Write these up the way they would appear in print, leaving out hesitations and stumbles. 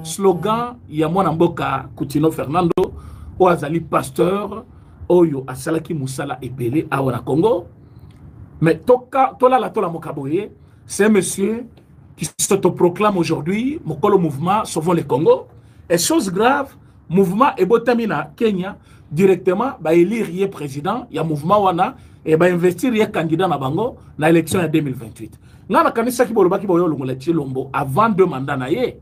slogan ya mwana mboka Coutinho Fernando o azali pasteur oyo asalaki musala ebele awa na Congo. Mais tola mokaboye, c'est un monsieur qui s'autoproclame aujourd'hui mokolo mouvement Sauvons le Congo. Et chose grave, mouvement ebotamina Kenya directement ba élire président ya mouvement wana et ba investir ya candidat na bango na élection ya 2028. Ngana kanisa ki bolobaki boyo longola Tshilombo avant deux mandats na ye.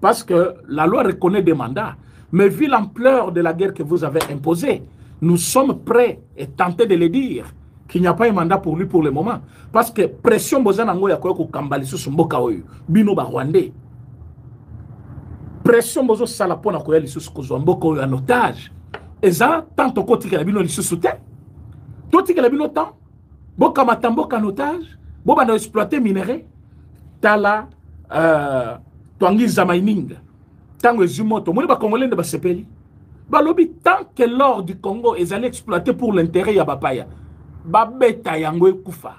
Parce que la loi reconnaît des mandats. Mais vu l'ampleur de la guerre que vous avez imposée, nous sommes prêts et tentés de le dire qu'il n'y a pas un mandat pour lui pour le moment. Parce que pression bozanango ya koyo ko kambali su mboka oyo bino ba Rwandais. Pression bozo sala pona koya lisusu ko mboka oyo en otage. Eza tanto ko tikela bino lisusu te. To tikela bino tant boka matamboka en otage, bo ba exploiter minerai tala Twangi Zamaining, tango Zumoto, moni ba Congolais de Basepeli. Balobi tant que l'or du Congo est allé exploiter pour l'intérêt ya Bapaya, Babeta Yango Koufa.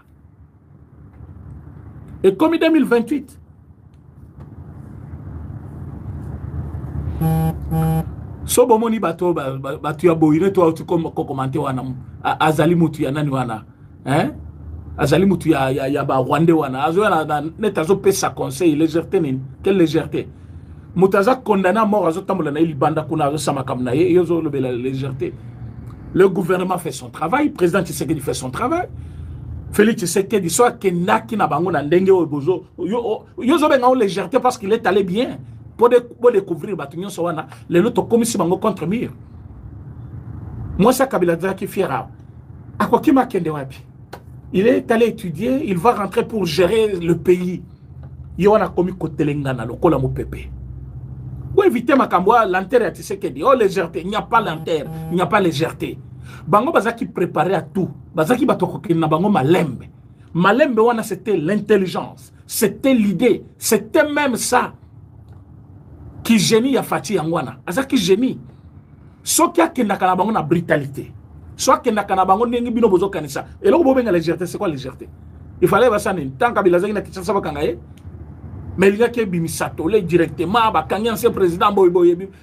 Et comme en 2028, so bomoni bato batu ya boire to tu comme commenter wana azali mutu ya nani wana, hein? Azali mutu ya ba Rwandais wana azoya na netazo pesa conseil légèreté nini quelle légèreté mutaza condamné à mort azotambola na libanda kuna azosama kamna ye yozo lobela légèreté. Le gouvernement fait son travail, président Tshisekedi fait son travail, Félix Tshisekedi soit kenaki na bango na ndenge obozo yozo benga o légèreté parce qu'il est allé bien pour découvrir batunyo so wana les autres commissions bango contre mur. Moi ça Kabila qui fiera akwa kima kende wapi. Il est allé étudier, il va rentrer pour gérer le pays. Il y a commis côté l'engana, le kola pepe. Pour éviter ma kamboa, l'enterre à Tshisekedi. Oh légèreté, il n'y a pas l'enterre, il n'y a pas légèreté. Bango bazaki préparé à tout. Bazaki batoko na bango malembe. Malembe wana c'était l'intelligence, c'était l'idée, c'était même ça qui génie ya Fati Yangwana. Azaki génie. Sokia kendaka na bango na brutalité. Soit que n'a pas de bino bozo kanisa. Et là, vous avez la légèreté. C'est quoi la légèreté? Il fallait que ça tant Kabila Zaki na kitsa ba kangaye. Mais il y a que bimisato le directement ba kanyan ce président boy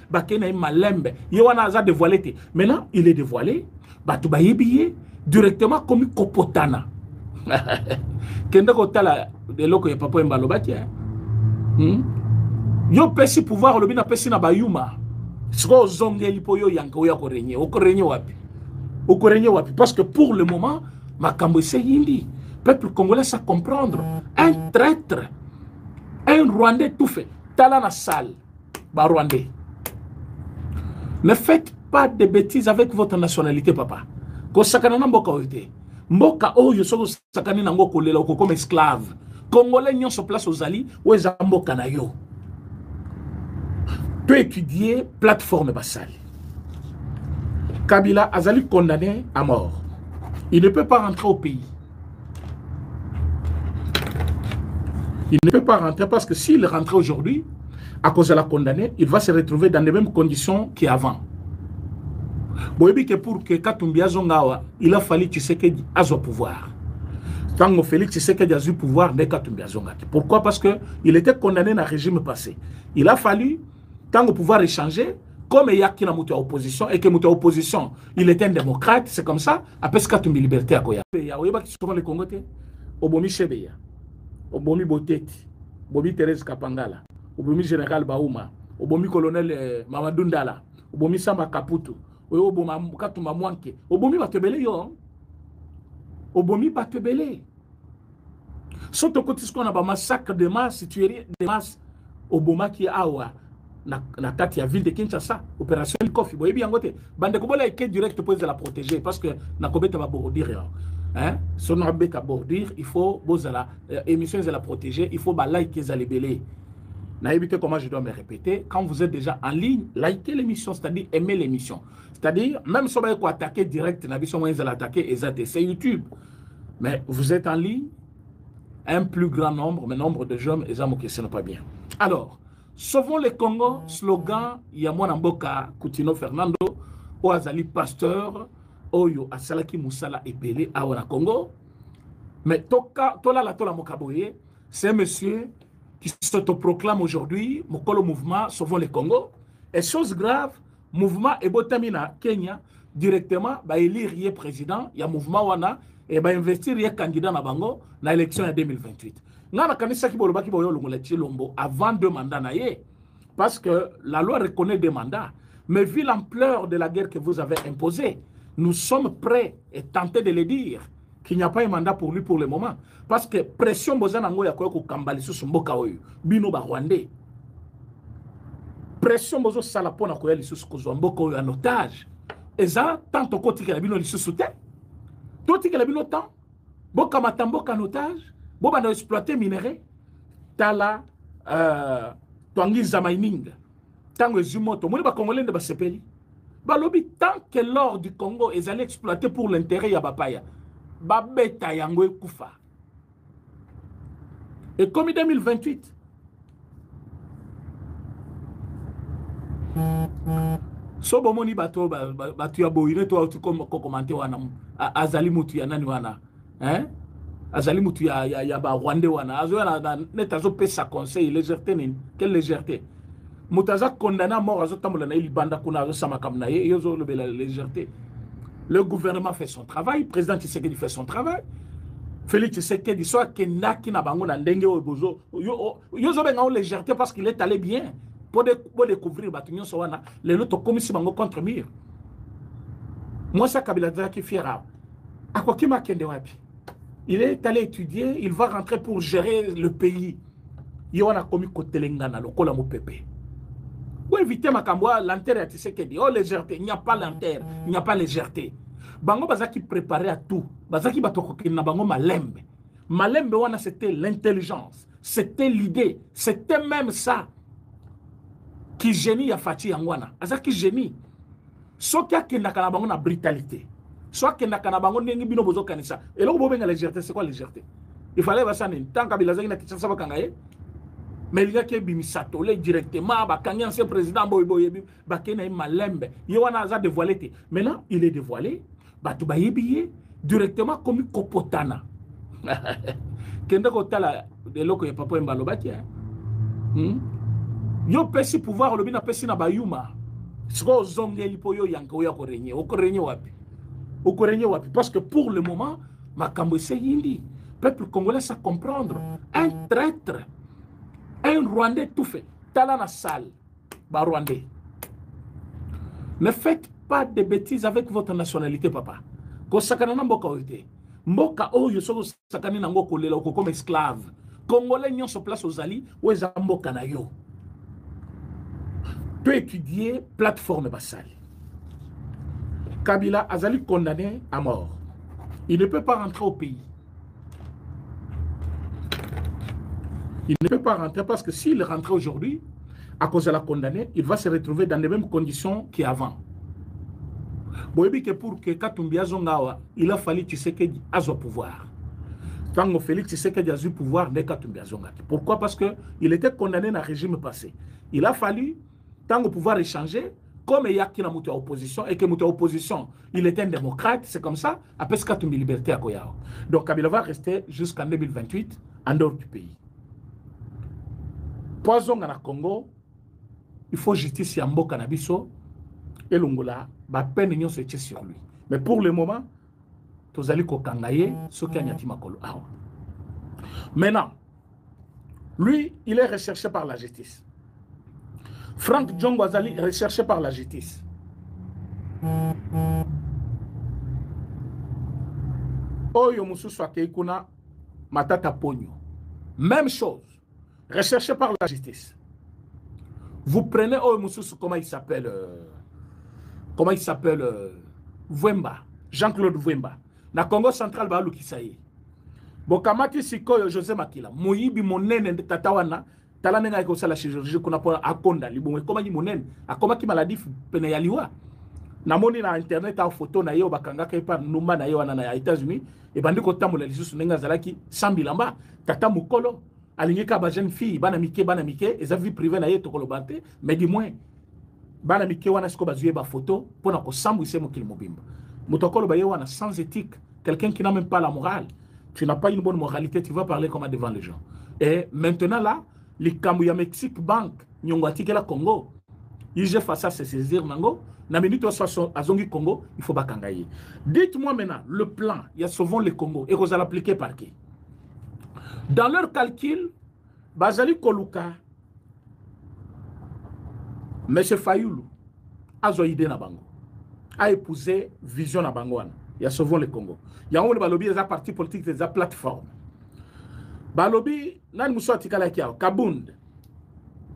ba kena malembe. Yewana za dévoilé té. Maintenant, il est dévoilé. Ba tu ba yebiye directement comme kopotana. Kenda ko tala de loko ya papa mbalo bati. Yo pesi pouvoir le bina pesi na bayuma. Siko zongeli po yo yanko ya ko renye. O ko renye wapi? Parce que pour le moment, Makambo Seyindi, peuple congolais ça comprendre. Un traître, un Rwandais tout fait. Talana salle, bah Rwandais. Ne faites pas de bêtises avec votre nationalité, papa. Ko sakanana mboka oite. Mboka oyo soko sakani na ngoko lela ko comme esclave. Congolais nyon se place aux alliés ou les mboka na yo. Tu étudier plateforme basale. Kabila Azali condamné à mort. Il ne peut pas rentrer au pays. Il ne peut pas rentrer parce que s'il rentrait aujourd'hui, à cause de la condamnée, il va se retrouver dans les mêmes conditions qu'avant. Boyebi que pour que Katumbi Azongawa, il a fallu Tshisekedi au pouvoir. Tant que Félix Tshisekedi a eu pouvoir, mais Katumbi Azongaki. Pourquoi? Parce qu'il était condamné dans le régime passé. Il a fallu, tant que pouvoir échanger, comme il y a qui n'a pas opposition et que l'opposition opposition, il était un démocrate, c'est comme ça. Après ce qu'il y a liberté à Koya. Il y a qui sont les Congolais. Obomi Chebeya, Obomi Boteti, Obomi Thérèse Kapangala, Obomi Général Baouma, Obomi Colonel Mamadou Ndala, Obomi Samba Kaputu, Obomi Katuma Mwanke, Obomi Batebele yo, Obomi Batebele. Sauf que ce qu'on a un massacre de masse, tuerie de masse, Oboma qui est awa. Na kati ya ville de Kinshasa, opération Kofi. Boye bien ngote. Bande kobola eke direct pour la protéger parce que na kobeta ba bordir. Hein? Si on a beta bordir, il faut bozala émission de la protéger, il faut ba liker za lebele. Na éviter comment je dois me répéter, quand vous êtes déjà en ligne, likez l'émission, c'est-à-dire aimer l'émission. C'est-à-dire même si on va attaquer direct, na biso moyen de l'attaquer et c'est YouTube. Mais vous êtes en ligne, un plus grand nombre, mais nombre de jeunes et hommes qui ce n'est pas bien. Alors, Sauvons le Congo, slogan Yamwana Mboka Coutinho Fernando, o azali pasteur, oyo asalaki musala ebele awa na Congo. Mais tola mokaboye, c'est un monsieur qui s'autoproclame aujourd'hui, Mokolo Mouvement, Sauvons le Congo. Et chose grave, mouvement Ebotamina Kenya, directement, élire le président, il y a mouvement Wana, et investir le candidat na bango dans l'élection en 2028. Nana kanisa ki boloba ki boyo longoleti lombo avant 2 mandats na ye, parce que la loi reconnaît 2 mandats. Mais vu l'ampleur de la guerre que vous avez imposée, nous sommes prêts et tentés de le dire qu'il n'y a pas un mandat pour lui pour le moment. Parce que pression bozanango ya koyo kambali sous mboka oyo bino ba Rwandais. Pression bozo sala pona koya lisusu kozwa mboka oyo en otage. Eza tant okoti ke la bino lisusu te. Toti ke la bino tant boka matamboka en otage, boba na exploiter minerai tala twangiza mining. Tango ezimoto moni ba congolais de ba sepeli. Balobi tant que l'or du Congo est allé exploiter pour l'intérêt ya bapaya. Babeta yango ekufa. Et comme en 2028, so bomoni bato batu ya boire to tu comme commenter wana azali mutu ya nani wana azali mutu ya ba Rwandais wana azoya net azo pesa conseil légèreté nini quelle légèreté mutaza condamné à mort azo tambola na ilibanda kuna azo samaka na ye yozo le la légèreté. Le gouvernement fait son travail, le président Tshisekedi fait son travail. Félix Tshisekedi soit kenaki na bango na ndenge obozo yozo benga légèreté parce qu'il est allé bien pour découvrir batunyo sowana les autres commissions bango contre mur. Moi ça Kabila qui fiera. À quoi qui m'a kende wapi? Il est allé étudier, il va rentrer pour gérer le pays. Yona komi kotelengana lokola mo pepe. Pour éviter ma kamboa l'enterre à Tshisekedi. Oh légèreté, il n'y a pas l'enterre, il n'y a pas légèreté. Bango bazaki préparé à tout. Bazaki batoko na bango malembe. Malembe wana c'était l'intelligence, c'était l'idée, c'était même ça qui génie a fati yangwana. Azaki génie. Soki akendaka na bango na brutalité. Soit kendaka na bango ndenge bino bozo kanisa. Et là bobenga légèreté, c'est quoi légèreté? Il fallait basane tant Kabila zaki na Kinshasa bakangaye. Mais il y a qui bimisato directement bakangi ancien président boy bakena malembe. Yewana aza dévoilé. Maintenant, il est dévoilé. Batu bayebiye directement comme kopotana. Kende ko tala de loko ya papa mbalo baki. Yo pesi pouvoir lobi na pesi na bayuma. Siko zongeli po yo yanko ya korenye. Okorenye wapi? Okorenye wapi? Parce que pour le moment, makambo se yindi. Peuple congolais ça comprendre. Un traître. Un Rwandais tout fait. Tala na salle. Ba Rwandais. Ne faites pas de bêtises avec votre nationalité, papa. Ko sakana na mboka oite. Mboka oyo soko sakani na ngoko lela oko comme esclave. Congolais nyon se place aux alliés ou eza mboka na yo. Peut étudier plateforme basali. Kabila azali condamné à mort. Il ne peut pas rentrer au pays. Il ne peut pas rentrer parce que s'il rentrait aujourd'hui, à cause de la condamnée, il va se retrouver dans les mêmes conditions qu'avant. Boyebi que pour que Katumbi Zongawa, il a fallu Tshisekedi à son pouvoir. Quand Félix Tshisekedi a eu pouvoir, n'est Katumbi Zongawa. Pourquoi? Parce qu'il était condamné dans le régime passé. Il a fallu, tant au pouvoir échanger, comme il y a qui n'a pas opposition, et que l'opposition, opposition, il était un démocrate, c'est comme ça, après ce Katumbi liberté à Koyao. Donc Kabila va rester jusqu'en 2028 en dehors du pays. Poison dans le Congo, il faut justice à Mboka Nabiso et l'Ongola, ba peine n'y se tient sur lui. Mais pour le moment, tous allez kokangaye ce qui a nyati makolo. Maintenant, lui, il est recherché par la justice. Frank Djongo Azali est recherché par la justice. Oyo mususu akeikuna matata ponyo. Même chose. Recherché par la justice. Vous prenez comment il s'appelle Vwemba, Jean-Claude Vwemba. Na Congo central ba lukisaye. Bokamati sikoyo José Makila. Moyibi monene tatawana talanenga ko sala chirurgie kuna pona akonda libomwe koma ki monene akoma ki maladie pene ya liwa. Namoni na internet a photo na yo bakanga ka pa numba na yo wana na États-Unis e bandi ko tamola lisusu nenga zalaki 100 bilamba tata mukolo aligné ka ba jeune fille bana mike eza vie privée na ye to kolobante mais du moins bana mike wana siko bazuye ba photo pona ko sambu ise mokili mobimba mutokolo ba ye wana sans éthique, quelqu'un qui n'a même pas la morale. Tu n'as pas une bonne moralité, tu vas parler comme devant les gens. Et maintenant là les Kambuya Mexique Bank, Nyongwatike la Congo, IG face à se saisir Nango, na minute à Zongi Congo, il faut pas kangaye. Dites-moi maintenant, le plan, il y a souvent le Congo, et vous allez l'appliquer par qui? Dans leur calcul, Bazali Koluka, M. Fayoulou, a zoïdé na bango, a épousé Vision na bango, il y a souvent le Congo. Il y a un balobi des partis politiques, des plateformes. Balobi, nan mousso atikala kia, Kabound.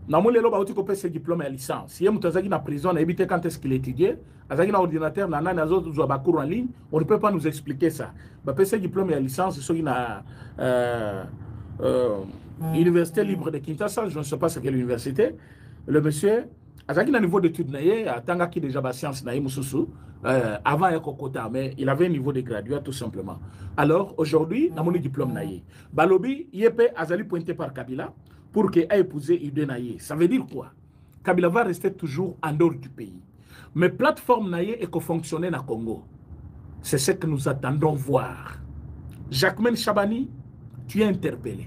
Namole lo ba uti ko pese diplôme et licence. Si mtu azaki na prison na ebité quand est-ce qu'il étudiait, azaki na ordinateur na nani azo zo ba cours en ligne, on ne peut pas nous expliquer ça. Ba pese diplôme et licence so na Université libre de Kinshasa, je ne sais pas c'est quelle université. Le monsieur azaki na niveau d'études naie, atanga ki déjà ba science naie mususu avant ya kokota, mais il avait un niveau de graduat tout simplement. Alors aujourd'hui, namole diplôme naie. Balobi yepe azali pointé par Kabila pour qu'il ait épousé Idé Naye. Ça veut dire quoi? Kabila va rester toujours en dehors du pays. Mais plateforme Naye est fonctionner dans le Congo. C'est ce que nous attendons voir. Jacquemaine Chabani, tu es interpellé.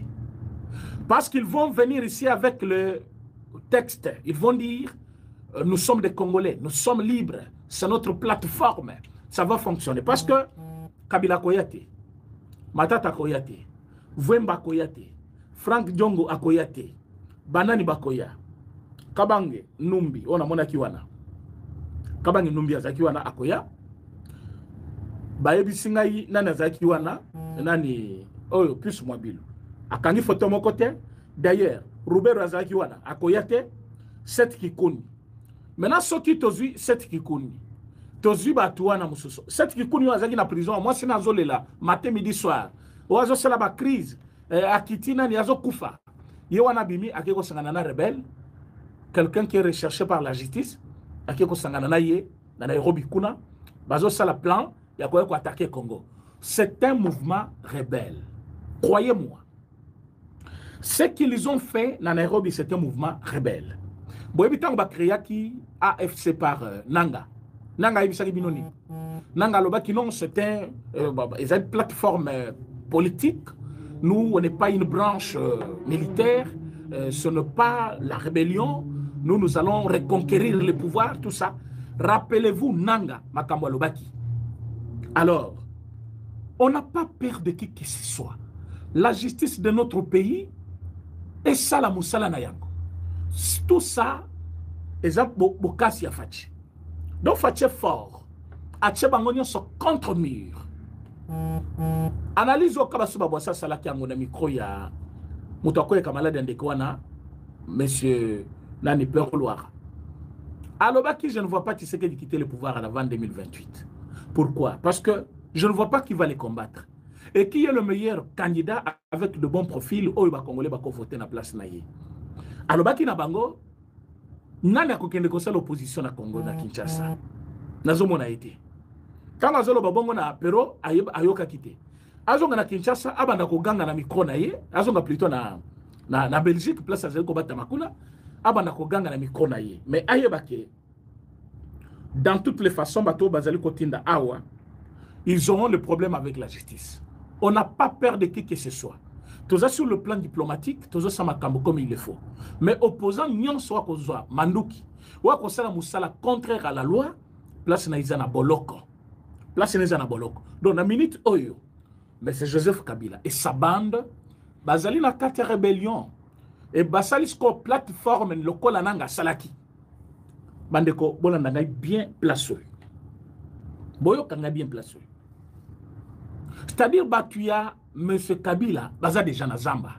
Parce qu'ils vont venir ici avec le texte. Ils vont dire, nous sommes des Congolais, nous sommes libres. C'est notre plateforme. Ça va fonctionner. Parce que Kabila Koyate, Matata Koyate, Vwemba Koyate, Frank Diongo akoyate, Banani bakoya, Kabange Numbi, on a mona kiwana. Kabange Numbi azakiwana akoya. Bayebi singai nana azakiwana, nani oyo plus mobile. Akangi photo mon côté. D'ailleurs, Robert azakiwana akoyate, 7 kikuni. Maintenant soki tozui 7 kikuni. Tozui batuana mususo. 7 kikuni azaki na prison, moi c'est nazolela matin midi soir. Oazo c'est la crise. Akitina ni azo kufa. Yewana bimi akeko sangana rebelle, quelqu'un qui est recherché par la justice, akeko sangana na ye na Nairobi kuna, bazo sala plan ya ko attaquer Congo. C'est un mouvement rebelle. Croyez-moi. Ce qu'ils ont fait na Nairobi, c'est un mouvement rebelle. Boyebi tango ba créer ki AFC par Nanga. Nanga ibisaki binoni. Nanga lobaki non, c'est une plateforme politique. Nous, on n'est pas une branche militaire, ce n'est pas la rébellion. Nous allons reconquérir le pouvoir, tout ça. Rappelez-vous Nanga, Makambo Lobaki. Alors, on n'a pas peur de qui que ce soit. La justice de notre pays est ça la moussala nayango. Tout ça, exemple, Bokasi a Fachi. Donc, Fachi est fort. Ache Bangonion sont contre mur. Analyse au Kabasuba Bossa Salaki Angona micro ya Moutakoye Kamalade Ndekwana, monsieur Nani Perloir. Alors, je ne vois pas Tshisekedi quitter le pouvoir avant 2028. Pourquoi? Parce que je ne vois pas qui va les combattre. Et qui est le meilleur candidat avec de bons profils où les Congolais vont voter na place naïe. Alors, na bango, nani a kokende kosa l'opposition na Congo na Kinshasa. Nazo mona été. Quand azolo babongo na pero ayoka kite. Azonga na Kinshasa abanda ko ganga na micro na ye, azonga plutôt na Belgique place azeli ko bata makuna, abanda ko ganga na micro na ye. Mais ayebake dans toutes les façons bato bazali ko tinda awa, ils auront le problème avec la justice. On n'a pas peur de qui que ce soit. Tout ça sur le plan diplomatique, tout ça sama kambo comme il le faut. Mais opposant nyon soit ko zwa manduki, wa ko sala musala contraire à la loi, place na izana boloko. Place na izana boloko. Donc na minute oyo, mais c'est Joseph Kabila et sa bande bazali na kate rébellion et basali sko plateforme lokola nanga salaki. Bandeko bolanda ngai bien placé. Boyo kanga bien placé. C'est-à-dire batuya M. Kabila baza déjà na Zamba.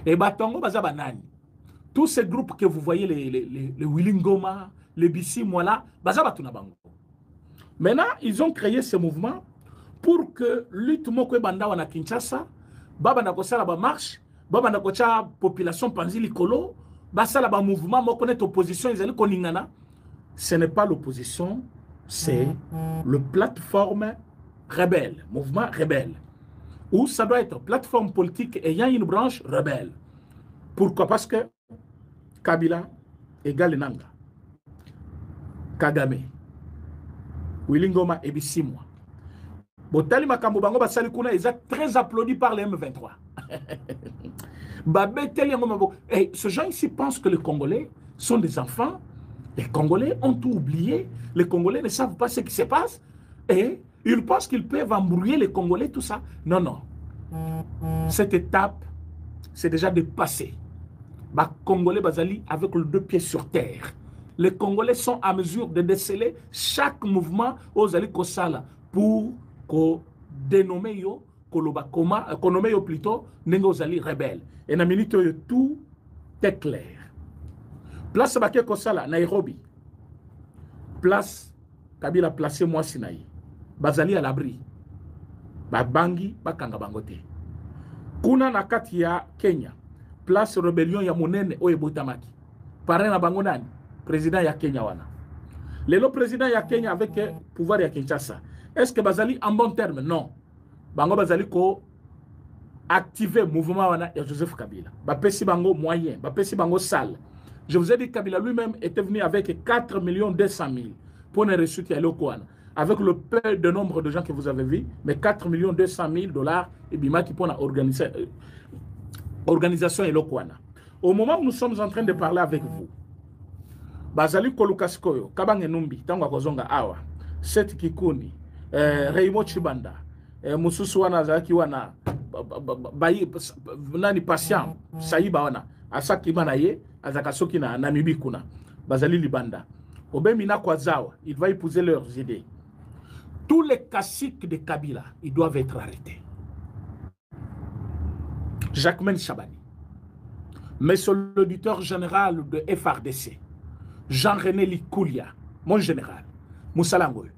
Et batongo baza banani. Tous ces groupes que vous voyez, les Willingoma, les Bissi, voilà, baza batuna bango. Maintenant, ils ont créé ce mouvement pour que lutte moko banda wana Kinshasa, baba na kosala ba marche, baba na kocha population panzi likolo, basala ba mouvement moko net opposition ils allaient koningana. Ce n'est pas l'opposition, c'est le plateforme rebelle, mouvement rebelle. Ou ça doit être plateforme politique ayant une branche rebelle. Pourquoi? Parce que Kabila égale Nanga, Kagame, Willingoma et Bissimwa. Botali Makambo Bango Basali Kuna est très applaudi par les M23. Et ce gens ici pensent que les Congolais sont des enfants. Les Congolais ont tout oublié. Les Congolais ne savent pas ce qui se passe. Et ils pensent qu'ils peuvent embrouiller les Congolais, tout ça. Non, non. Cette étape, c'est déjà dépassé. Les Congolais bazali avec les deux pieds sur terre. Les Congolais sont à mesure de déceler chaque mouvement aux Ali Kosala pour dénommer yo, nommer yo plutôt, nengo aux rebelles. Et dans la minute, tout est clair. Place Baké Kosala, Nairobi. Place Kabila placé moi Sinaï. Bazali à l'abri. Bangi, Bakanga Bangote. Kuna nakati ya Kenya. Place rébellion ya monene oye botamaki. Parrain na bango nani? Président ya Kenya wana. Le président ya Kenya avec pouvoir ya Kinshasa. Est-ce que Bazali en bon terme? Non. Bango Bazali ko activer mouvement wana ya Joseph Kabila. Bapesi bango moyen, bapesi bango salle. Je vous ai dit que Kabila lui-même était venu avec 4 200 000 pour ne reçu à l'Okouana. Avec le peu de nombre de gens que vous avez vu, mais 4 200 000 $, et Bima qui pour organiser organisation et l'Okouana. Au moment où nous sommes en train de parler avec vous, Bazali Kolukaskoyo, Kabange Numbi, Tangwa Kozonga Awa, Seth Kikuni, Reimo Chibanda, Mususu wana Zaki wana, Nani Patient, Saïba wana, Asaki Manaye, Azakasoki na Namibi kuna, Bazali Libanda. Obemina Kwazawa, il va épouser leurs idées. Tous les caciques de Kabila, ils doivent être arrêtés. Jacquemaine Chabani, monsieur l'auditeur général de FRDC, Jean-René Likoulia, mon général, Moussalangoy.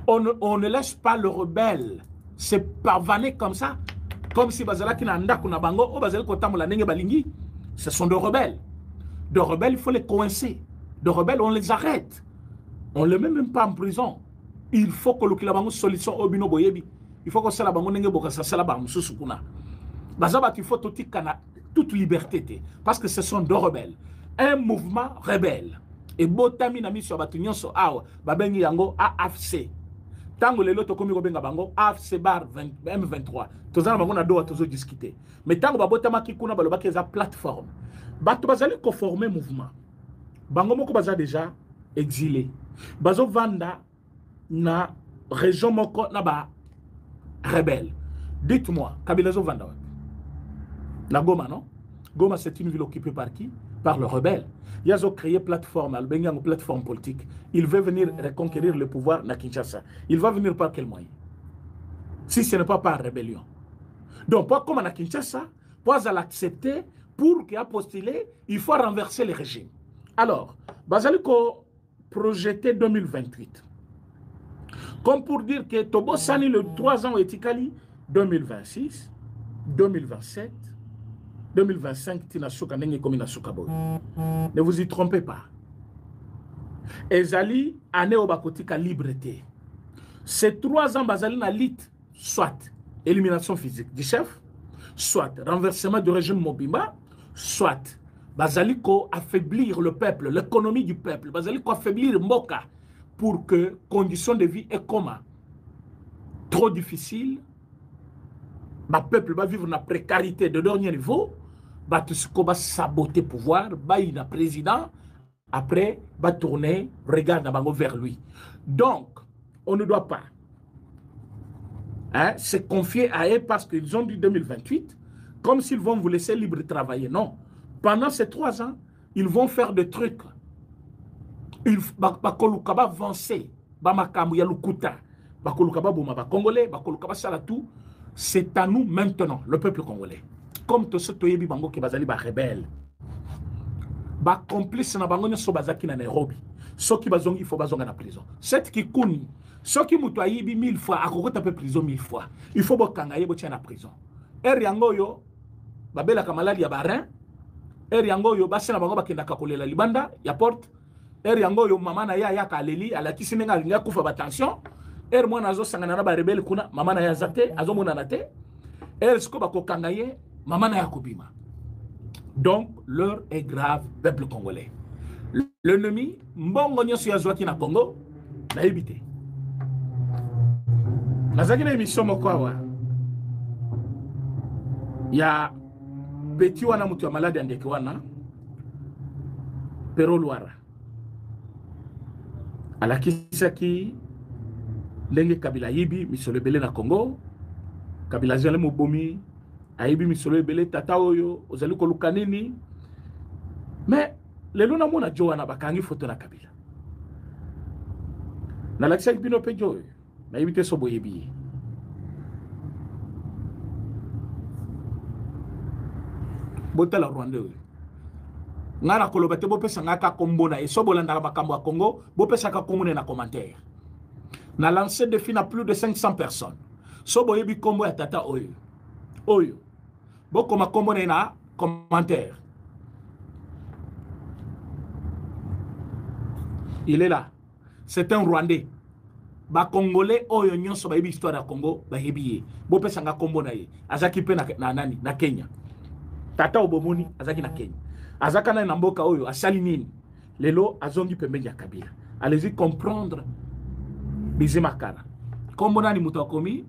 On ne laisse pas le rebelle se pavaner comme ça, comme si Bazala qui n'a pas bango, ou Bazala Kotamola Nenge Balingi. Ce sont des rebelles. De rebelles, il faut les coincer. De rebelles, on les arrête. On ne les met même pas en prison. Il faut que le bango solution au bino boyebi. Il faut que ça la bango nenge bokasa ça la bango susukuna. Bazaba il faut toute liberté parce que ce sont deux rebelles. Un mouvement rebelle. Et botami na mission batunyon so awa babengi yango AFC. Tango lelo to komi ko benga bango AFC bar M23. Tozana bango na do tozo discuter. Mais tango babotama ki kuna baloba ke za plateforme. Bato bazali ko former mouvement. Bango moko baza déjà exilé. Bazo vanda na région moko na ba rebelle. Dites-moi, Kabila zo vanda la Goma, non? Goma, c'est une ville occupée par qui? Par le rebelle. Ils ont créé plateforme, une plateforme politique. Il veut venir reconquérir le pouvoir na Kinshasa. Il va venir par quel moyen? Si ce n'est pas par rébellion. Donc, pas comme à Kinshasa, pas à l'accepter, pour qu'il a postulé, il faut renverser le régime. Alors, Bazaliko projeté 2028. Comme pour dire que Tobo Sani, le 3 ans etikali, 2026, 2027, 2025, ne vous y trompez pas. Ezali, année au bakotika liberté. Ces 3 ans, Bazali na lit, soit élimination physique du chef, soit renversement du régime Mobimba, soit Bazaliko affaiblir le peuple, l'économie du peuple, Bazaliko affaiblir Mboka pour que conditions de vie et comment trop difficiles, le peuple va vivre dans la précarité de dernier niveau, va saboter le pouvoir, va y a président, après va tourner, regarde vers lui. Donc, on ne doit pas se confier à eux parce qu'ils ont dit 2028, comme s'ils vont vous laisser libre de travailler. Non. Pendant ces 3 ans, ils vont faire des trucs. Ils vont avancer. C'est à nous maintenant, le peuple congolais. Comme tout ce qui est rebelle. Ba complice na bango nyoso bazaki na Nairobi. Ceux qui bazongi il faut bazonga na prison. Cette qui kuni, ceux qui mutoyi bi 1000 fois akokota pe prison 1000 fois. Il faut bokanga yebo tia na prison. Yango yo babela kamalali ya barin. Yango yo basena bango bakenda kakolela libanda ya porte. Yango yo mama na ya kaleli ala kisinenga linga kufa ba tension. Mwana azo sangana na ba rebelle kuna mama na ya zate azo mona na te. Siko bakokanga ye mama na ya kubima. Donc, l'heure est grave, peuple congolais. L'ennemi, mbongo nyoso ya zwaki na Congo, na évité. Nazaki na émission moko awa. Ya beti wana mutu ya malade andeke wana Pero Luara alakisaki ndenge Kabila yibi misolo ebele na Congo. Kabila zale mobomi ayibi misolo ebele tata oyo ozali koluka nini. Mais lelo na mona jo wana bakangi foto na Kabila na lakisaki bino pe jo na yibi te so boyebi botala Rwanda oyo ngana koloba te bopesa ngaka kombo na eso bolanda makambo ya Congo bopesa ka komone na commentaire na lancé défi na plus de 500 personnes so boyebi kombo ya tata oyo bokoma kombo na commentaire. Il est là, c'est un Rwandais ba Congolais oyo nyonso ba yebi histoire ya Congo ba yebi bopesa nga kombo na ye azaki pe na nani na Kenya tata obomoni azaki na Kenya azaka na mboka oyo asali nini lelo azongi pembeni ya Kabila. Allez-y comprendre Bizé Makara kombo nani muto akomi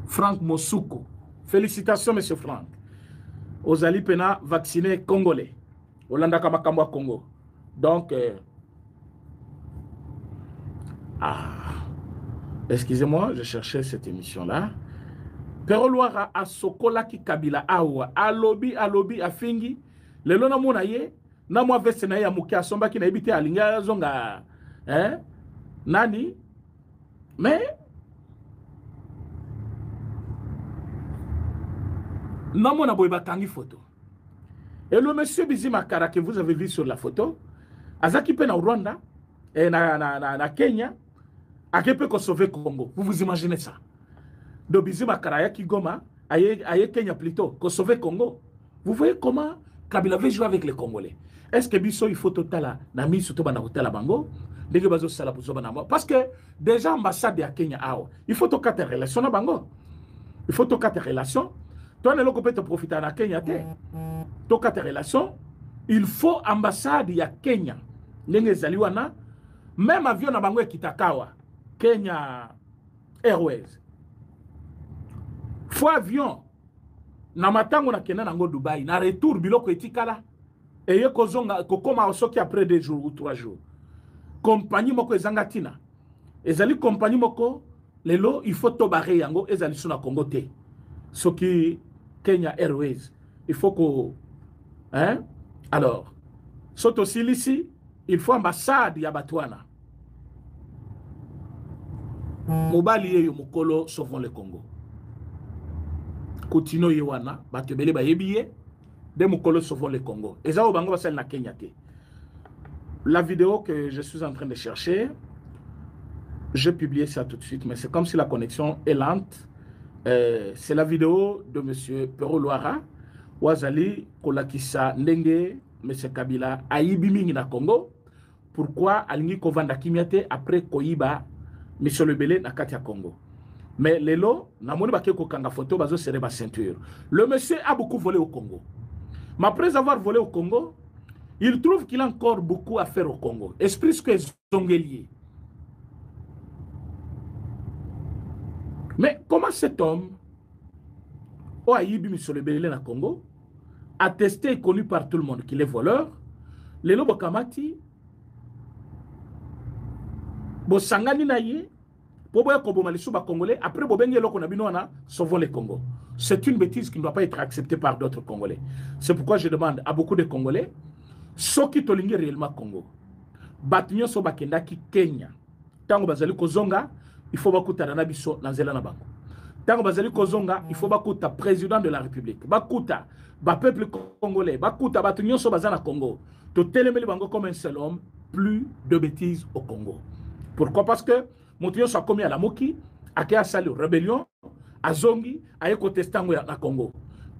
Frank Mosuko. Félicitations monsieur Frank, ozali pena vacciné congolais olandaka makambo ya Congo. Donc excusez-moi, je cherchais cette émission là. Pero Luara a sokola ki Kabila awa alobi afingi lelo na mona ye na mwa veste na ya muki asomba ki na ibite alinga zonga nani. Mais na mona boy bakangi photo et le monsieur Bizé Makara que vous avez vu sur la photo azaki pe na Rwanda et na Kenya akepe ko sauver Congo. Vous imaginez ça? De Bizé Makara ya Kigoma aye Kenya plutôt ko sauver Congo. Vous voyez comment Kabila veut jouer avec les Congolais. Est-ce que biso il faut total na mi surtout bana hotel bango ndenge bazo sala buzo bana parce que déjà ambassade ya Kenya awa il faut to quatre relations na bango. Il faut to quatre relations. Toi ne peut te profiter na Kenya te. To quatre relations. Il faut ambassade ya Kenya. Ndenge zaliwana même avion na bango ekitakawa Kenya Airways. Faut avion na matango na kena nango Dubai na retour biloko etikala eye kozonga kokoma osoki après 2 jours ou 3 jours. Compagnie moko ezanga tina ezali compagnie moko lelo il faut to barrer yango ezali suna Congo te soki Kenya Airways il faut que alors soto silisi il faut ambassade ya Batwana mobali yeyo mokolo sauvons le Congo Kotino yewana batebele ba yebiye de mokolo sauvons le Congo eza obango basali na Kenya te. La vidéo que je suis en train de chercher, je publie ça tout de suite, mais c'est comme si la connexion est lente. C'est la vidéo de M. Pero Luara, Wazali Kolakisa Ndenge, M. Kabila, Aïbi Mingi na Congo. Pourquoi Alingi Kovanda Kimiate après Koyiba, M. Lebele na Katia Congo. Mais lelo, na moni bake ko kanga photo bazo serrer ba ceinture. Le monsieur a beaucoup volé au Congo. Mais après avoir volé au Congo, il trouve qu'il a encore beaucoup à faire au Congo. Esprit que Zongelier. Mais comment cet homme, Oaïbi Misolebele na Congo, attesté et connu par tout le monde qu'il est voleur, les lobo kamati, bo sangani na ye, bo boya kobo malisu ba Congolais, après bo benye loko na bino na sauvons les Congo. C'est une bêtise qui ne doit pas être acceptée par d'autres Congolais. C'est pourquoi je demande à beaucoup de Congolais, soki tolingi réellement Congo batunyo so bakenda ki Kenya tango bazali kozonga il faut bakuta na biso na nzela na bango tango bazali kozonga il faut bakuta président de la République bakuta ba peuple congolais bakuta batunyo so bazana Congo to telemeli bango comme un seul homme. Plus de bêtises au Congo. Pourquoi? Parce que motunyo so commis à la moki akia sali rébellion azongi aye kotestango na Congo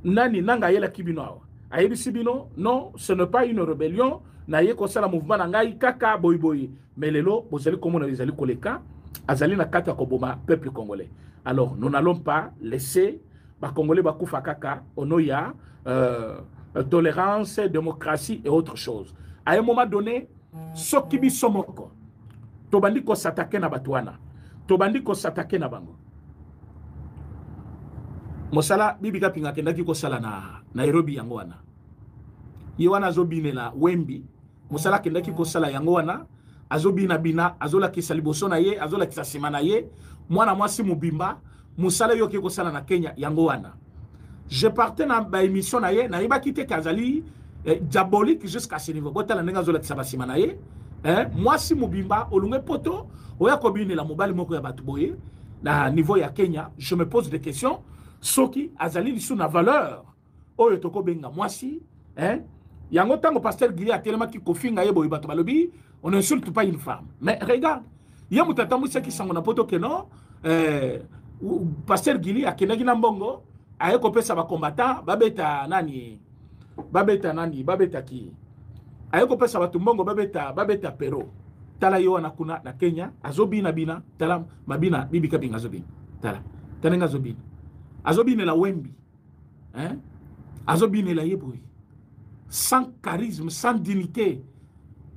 nani nanga yela kibino Aïbisibino, non, ce n'est pas une rébellion. Naye ko sala mouvement nangai kaka boy boy. Mais lelo, bozali comme on a les koleka, azali na kata koboma peuple congolais. Alors, nous n'allons pas laisser ba congolais ba kufa kaka onoya tolérance, démocratie et autre chose. À un moment donné, sokibi somoko. Tobandi ko s'attaquer na Batwana. Tobandi ko s'attaquer na bango. Mosala bibi kapinga kendaki ko sala na Nairobi yango wana. Yewana azobinela Wembi. Mosala kendaki ko sala yango wana. Azobina bina, azola kisa liboso na ye, azola kisa sima na ye. Mwana mwasi mubimba, musala yoke ko sala na Kenya yango wana. Je partais na ba émission na ye, na iba kite kazali diabolique jusqu'à ce niveau. Botala nenga azola kisa basima na ye. Mwasi mubimba, olunge poto, oya kobinela mobali moko ya batu boye. Na niveau ya Kenya, je me pose des questions. Soki azali lisu na valeur oyo toko benga mwasi yango tango pasteur Guillaume tellement ki kofinga yebo bato balobi on n'insulte pas une femme mais regarde ya mutata musa ki sango na poto ke non pasteur Guillaume akenaki na mbongo aye kopesa ba combattant babeta ki aye kopesa bato mbongo babeta pero tala yo na kuna na Kenya azobina bina tala mabina bibi kapinga azobina tala tanenga azobina azobine la Wembi, azobine la Yeboui, sans charisme, sans dignité,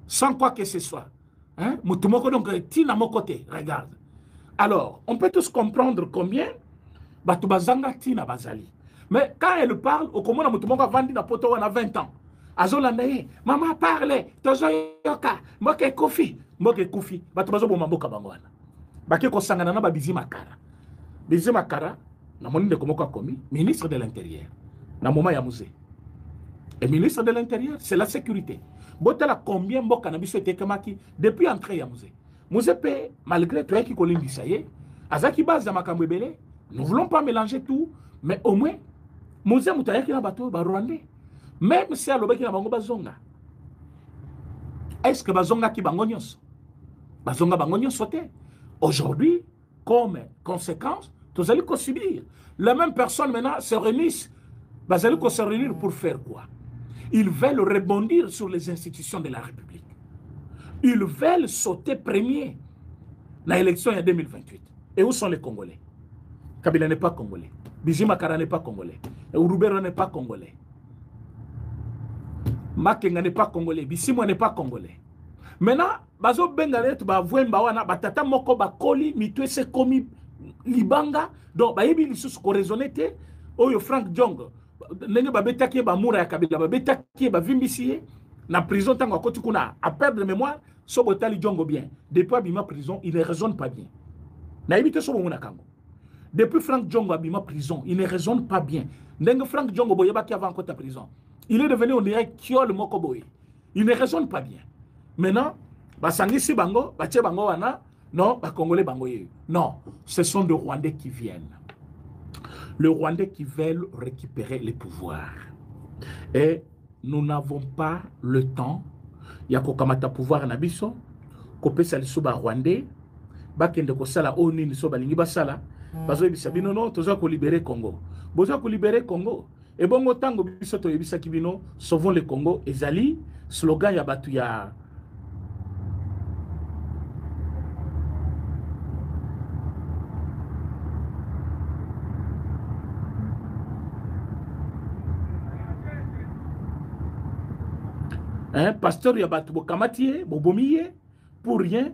sans quoi que ce soit. Moutoumoko donc tina mon côté, regarde. Alors, on peut tous comprendre combien Batubazanga tina bazali. Mais quand elle parle, au commun Moutoumoko a vendu na poto on a 20 ans. Azolanaye, maman parle, tozo yoka, moke kofi, Batubazo bomamboka bangwana. Bake ko sangana na babizi makara. Bizi makara. Na moninde komoko komi ministre de l'Intérieur na moment ya musée et ministre de l'Intérieur c'est la sécurité botala combien mboka na biso etekemaki depuis entrée ya musée pe malgré toi qui kolimbi ça y azaki base ya makambo ebele nous voulons pas mélanger tout mais au moins musée mutayaki na bato ba rwandais même si alobaki na bango bazonga est-ce que bazonga ki bango nyonso bazonga bango nyonso te aujourd'hui comme conséquence tous allez subir. La même personne maintenant se réunissent. Ils allez se réunir pour faire quoi? Ils veulent rebondir sur les institutions de la République. Ils veulent sauter premier dans l'élection en 2028. Et où sont les Congolais? Kabila n'est pas congolais. Bijima Kara n'est pas congolais. Urubero n'est pas congolais. Makenga n'est pas congolais. Bisimo n'est pas congolais. Maintenant, bazo bengalet ba vwemba wana batata moko ba koli mitwe se komi libanga donc bayebi lisusu ko raisonner te oyo Frank Diongo ndenge babetaki ba mura ya Kabila babetaki ba vimbisi na prison tango akoti kuna à perdre mémoire so botali Diongo bien depuis abima prison il ne raisonne pas bien na yebite so bomuna kango depuis Frank Diongo abima prison il ne raisonne pas bien ndenge Frank Diongo boyebaki avant kota prison il est devenu on dirait kiol moko boye il ne raisonne pas bien maintenant basangisi bango batie bango wana. Non, pas Congolais, Bangoye. Non, ce sont des Rwandais qui viennent. Les Rwandais qui veulent récupérer les pouvoirs. Et nous n'avons pas le temps. Il y a un pouvoir na biso. Kopé sali soba Rwandais. Bakende ko sala oni ni soba lingi basala. Bazo ebisa bino non, toza ko libérer Congo. Boza ko libérer Congo. Et bongo tango biso to ebisa kibino, sauvons le Congo. Ezali slogan ya batu ya pasteur Yabat Bokamatié, Bobomiye, pour rien.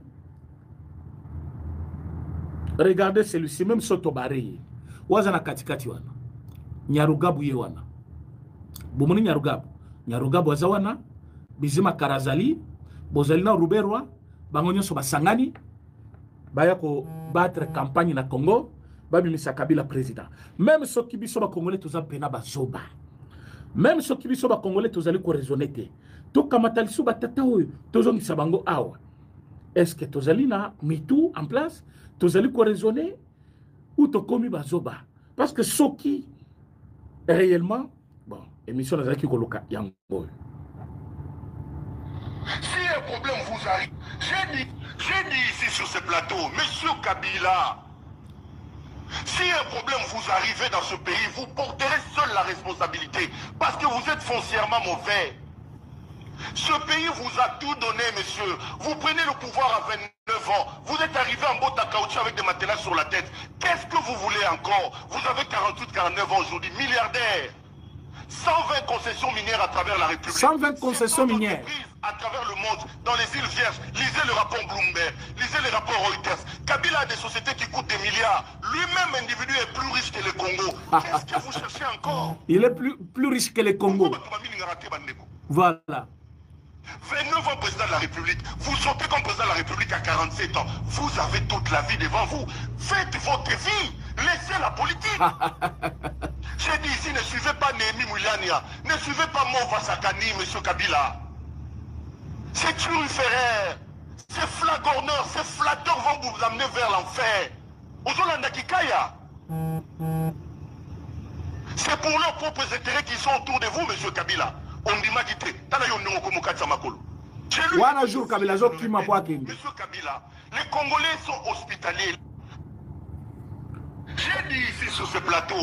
Regardez celui-ci, même Sotobaré. Wazana katikati wana. Nyarugabu ye wana. Bomoni Nyarugabu. Nyarugabu wazawana. Bizima Karazali. Bozalina Ruberwa. Bangonyo soba sangani. Baya ko battre campagne na Congo. Babi Misa Kabila président. Même ceux qui bisoba Congolais tous en pena bazoba. Même ceux qui bisoba Congolais tous allez ko raisonner. Tout kamatali suba tata oyo tozongi sabango awa. Est-ce que tozali na mitou en place tozali ko raisonner ou to komi bazoba parce que soki réellement bon émission na zaki koloka yango. Si un problème vous arrive, j'ai dit ici sur ce plateau, monsieur Kabila, si un problème vous arrive dans ce pays, vous porterez seul la responsabilité parce que vous êtes foncièrement mauvais. Ce pays vous a tout donné, monsieur. Vous prenez le pouvoir à 29 ans. Vous êtes arrivé en botte à caoutchouc avec des matelas sur la tête. Qu'est-ce que vous voulez encore? Vous avez 48, 49 ans aujourd'hui, milliardaire. 120 concessions minières à travers la République. 120 concessions minières. À travers le monde, dans les îles Vierges. Lisez le rapport Bloomberg, lisez le rapport Reuters. Kabila a des sociétés qui coûtent des milliards. Lui-même, individu, est plus riche que le Congo. Qu'est-ce que vous cherchez encore? Il est plus riche que le Congo. Voilà. 29 ans président de la République. Vous sortez comme président de la République à 47 ans. Vous avez toute la vie devant vous. Faites votre vie. Laissez la politique. J'ai dit ici, ne suivez pas Némi Moulania. Ne suivez pas Mova Sakani, M. Kabila. C'est turiféraire. Ces flagorneurs, ces flatteurs vont vous amener vers l'enfer. C'est pour leurs propres intérêts qui sont autour de vous, M. Kabila. On dit Magité. Monsieur Kabila, les Congolais sont hospitaliers. J'ai dit ici sur ce plateau,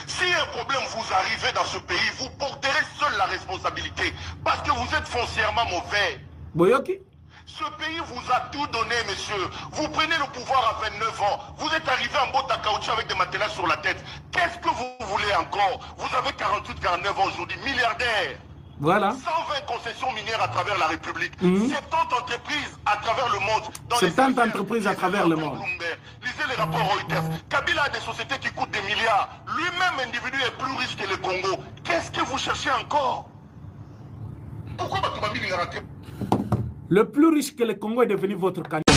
si un problème vous arrive dans ce pays, vous porterez seul la responsabilité parce que vous êtes foncièrement mauvais. Ce pays vous a tout donné, monsieur. Vous prenez le pouvoir à 29 ans. Vous êtes arrivé en botte à caoutchouc avec des matelas sur la tête. Qu'est-ce que vous voulez encore? Vous avez 48, 49 ans aujourd'hui, milliardaire. Voilà. 120 concessions minières à travers la République. 70 entreprises à travers le monde. 70 entreprises à travers le monde. Lisez les rapports Reuters. Kabila a des sociétés qui coûtent des milliards. Lui-même, individu, est plus riche que le Congo. Qu'est-ce que vous cherchez encore? Pourquoi le plus riche que le Congo est devenu votre candidat.